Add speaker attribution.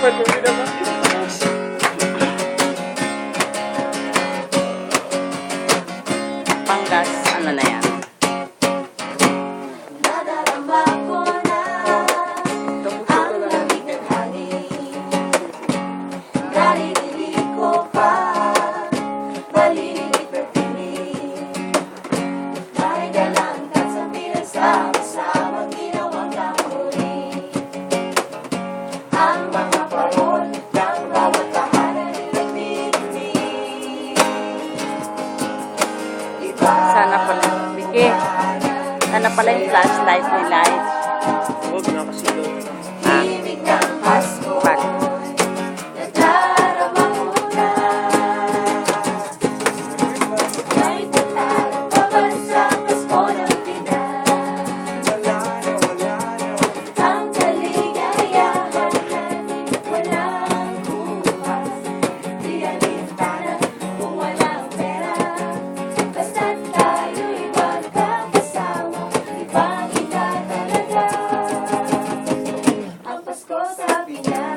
Speaker 1: Madumi naman.
Speaker 2: Panggas, ano na yan?
Speaker 3: Nadarama ko na ang lamig ng hangin. Naririnig ko pa maliit na tinig. May dalang kasabihan sama-samang ginawang kahuli. Ang mga parol ng bawat tahanan ay nagtitig.
Speaker 2: Sana pala, Vicky. Sana pala yung flashlight ni light.
Speaker 1: Huwag na kasi daw.
Speaker 3: Ibig ng Pasko,
Speaker 2: Bakit?
Speaker 3: nadarama ko na. May tatalang pabansang Pasko ng Pinas. Ang kaligayahan natin walang bukas. Di alintana kung walang pera. Basta't tayo'y magkakasama, ibang iba talaga. Ang Pasko sa Pinas.